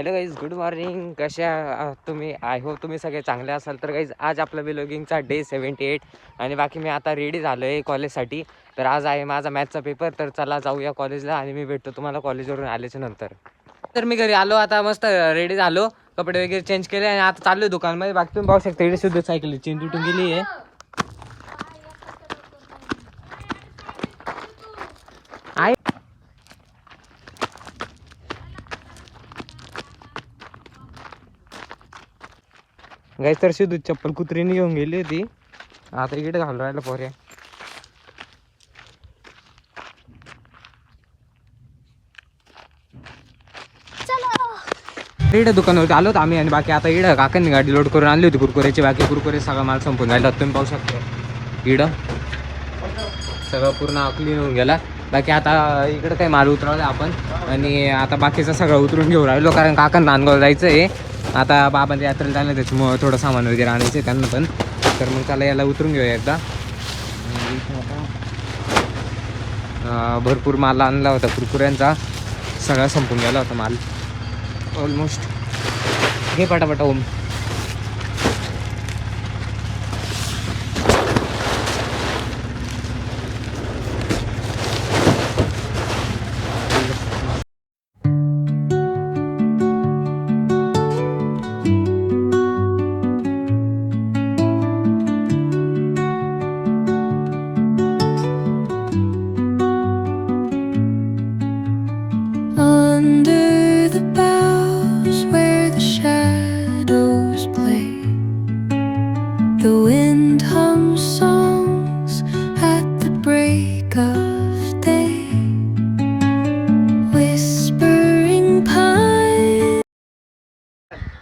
Hello guys, good morning. कशा आहात तुम्ही? आय होप तुम्ही सगळे चांगले असाल. तर गाईज आज आपला बिलॉगिंगचा डे 78 आणि बाकी मी आता रेडी झालो आहे कॉलेजसाठी. तर आज आहे माझा मॅथचा पेपर. तर चला जाऊया कॉलेजला आणि मी भेटतो तुम्हाला कॉलेजवरून आल्याच्या नंतर. तर मी घरी आलो, आता मस्त रेडी झालो, कपडे वगैरे चेंज केले आणि आता चाललो दुकानमध्ये. बाकी तुम्ही पाहू शकता इकडे सुद्धा सायकल चेंज तुटून गेली आहे. गाईस तर शुद्ध चप्पल कुत्रीने घेऊन गेली होती, आता इकडे घालून राहिला पोऱ्या. इकडे दुकानावरती आलो होतो आम्ही आणि बाकी आता इकडं काकांनी गाडी लोड करून आणली होती कुरकुऱ्याची. बाकी कुरकुरे सगळा माल संपून राहिला, तुम्ही पाहू शकता. इकडं सगळं पूर्ण क्लीन होऊन गेला. बाकी आता इकडं काही माल उतरवला आपण आणि आता बाकीचं सगळं उतरून घेऊन राहिलो, कारण काकांना नांदगाव जायचं आहे. आता बाबांच्या यात्रेला जायला, त्याच्यामुळं थोडं सामान वगैरे आणायचं आहे त्यांना पण. तर मग त्याला याला उतरून घेऊया एकदा. भरपूर माल आणला होता कुरकुऱ्यांचा, सगळा संपून गेला होता माल ऑलमोस्ट. हे पटापटा ओम.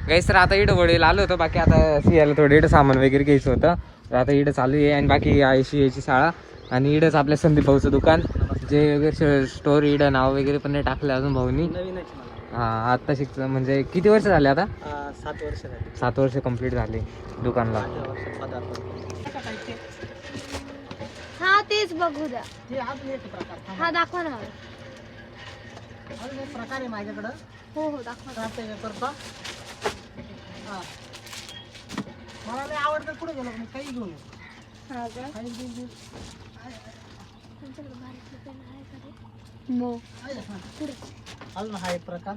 गाईस तर आता इकडं वडील आलो होतं. बाकी आता सियाला थोडं इकडं सामान वगैरे घ्यायचं होतं, तर आता इकडं चालू आहे. आणि बाकी आयशी याची शाळा आणि इकडंच आपल्या संदीप भाऊचं दुकान, जे वगैरे स्टोर. इकडं नाव वगैरे पण नाही टाकलं अजून भाऊनी. हां, आत्ता शिकतो. म्हणजे किती वर्ष झाले आता? 7 वर्ष झाली. 7 वर्ष कंप्लीट झाले दुकानला. हा तेच बघू द्या. हा दाखवा ना मला. अजून एक प्रकार आहे माझ्याकडं. हो हो दाखवा. पेपरचा मला लय आवडतं. पुढे गेलो मी काही घेऊन येतो. हा का? अजून हा एक प्रकार.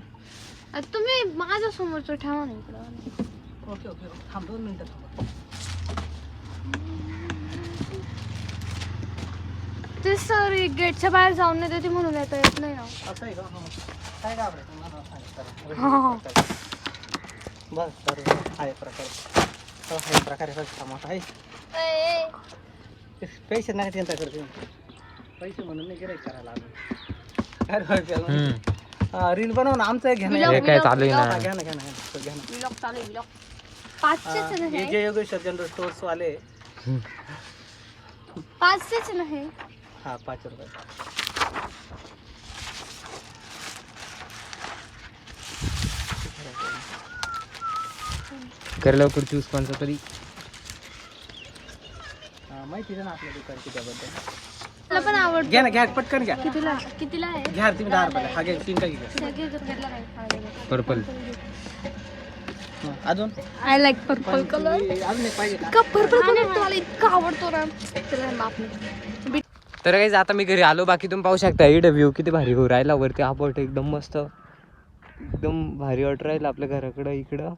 तुम्ही माझ्या समोरचं ठेवा ना इकडं. ओके ओके, थांब 2 मिनिटं थांब. ते सर गेटच्या बाहेर जाऊन नाही देते म्हणून येता येत नाही ना. असं आहे का? काय घाबरायचं मला हा. बस बरोबर. हा एक प्रकार. हा एक प्रकार आहे. पैसे नाही चिंता करते. पैसे म्हणून नाही गिराईक करायला आलो. रील बनवून आमचं घ्या ना. काय चालू आहे ना? घ्या ना. व्लॉग चालू आहे. व्लॉग 5चेच नाही. जे योगेश्वर जनरल स्टोर्स वाले 5चेच नाही. हा 5 रुपये. कर लवकर चूज कोणता तरी. माहिती आहे ना आपल्या दुकानची त्याबद्दल. मला पण आवडतं. घ्या ना, घ्या पटकन घ्या. कितीला आहे? घ्या तुम्ही 10 रुपयाला. हा घ्या 3 का घ्या. पर्पल. अजून आय लाईक पर्पल कलर. अजून एक पाहिजे का पर्पल कलर मला इतका आवडतो ना. तर काही आता मी घरी आलो. बाकी तुम्ही पाहू शकता इकडे व्ह्यू किती भारी होऊ राहिला. वरती आपोट एकदम मस्त, एकदम भारी वाटत राहिलं आपल्या घराकडं इकडं.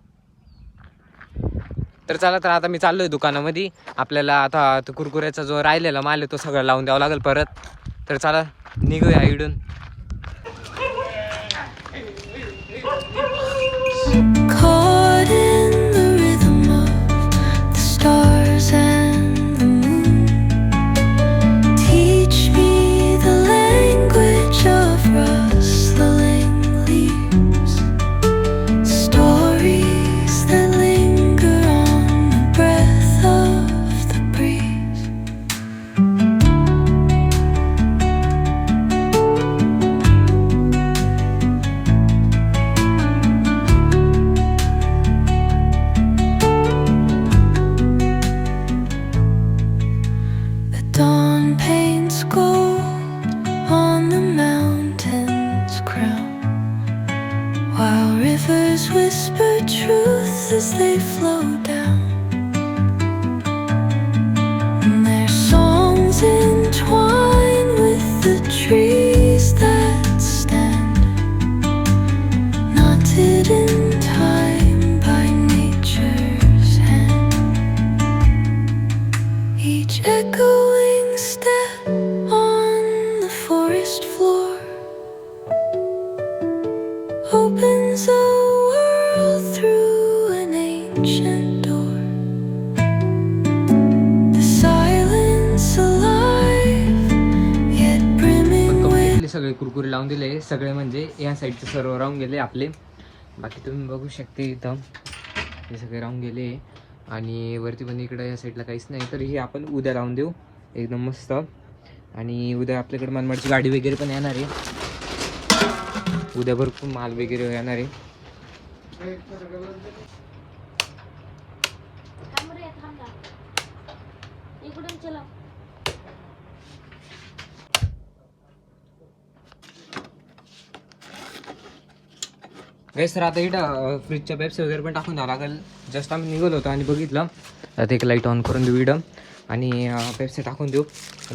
तर चला, तर आता मी चाललोय दुकानामध्ये. आपल्याला आता तो कुरकुऱ्याचा जो राहिलेला माल आहे तो सगळं लावून द्यावा लागेल परत. तर चला निघूया इकडून. as they flow down. And their songs entwine with the trees that stand, knotted in time by nature's hand. Each echoing step on the forest floor opens a world through an ancient door. The silence alive, yet brimming with completely सगळे कुरकुरे लावून दिले. सगळे म्हणजे या साईडचे सर्व राहून गेले आपले. बाकी तुम्ही बघू शकते इथं हे सगळे राहून गेले. आणि वरती पण इकडं या साईडला काहीच नाही. तर हे आपण उद्या लावून देऊ एकदम मस्त. आणि उद्या आपल्याकडे मनमाडची गाडी वगैरे पण येणार आहे. उद्या भरपूर माल वगैरे येणार आहे. थांब रे, थांब ना. इकडून चला. गाईस तर आता इथं फ्रीजच्या पेप्सी वगैरे पण टाकून द्यावं लागेल. जस्ट आम्ही निघालो होतो आणि बघितलं. आता एक लाईट ऑन करून देऊ इथं आणि पेप्सी टाकून देऊ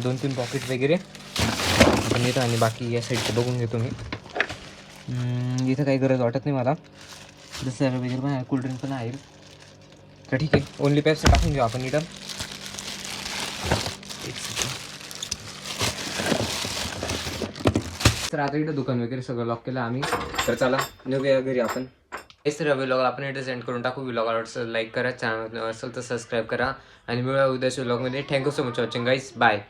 2-3 पॉकेट वगैरे आपण येतो. आणि बाकी या साईडचं बघून घेतो मी. इथं काही गरज वाटत नाही मला. जसं वगैरे पण आहे, कोल्ड्रिंक पण आहे. तर ठीक आहे, ओनली पेप्सी टाकून घेऊ आपण इथं. तर आता इथं दुकान वगैरे सगळं लॉक केलं आम्ही. तर चला निघूया घरी आपण. हेच तर व्लॉग आपण इथं सेंड करून टाकू. व्लॉग आवडतं लाईक करा, चॅनल असेल तर सबस्क्राईब करा आणि मिळूया उद्याच्या व्लॉगमध्ये. Thank you so much watching guys. Bye.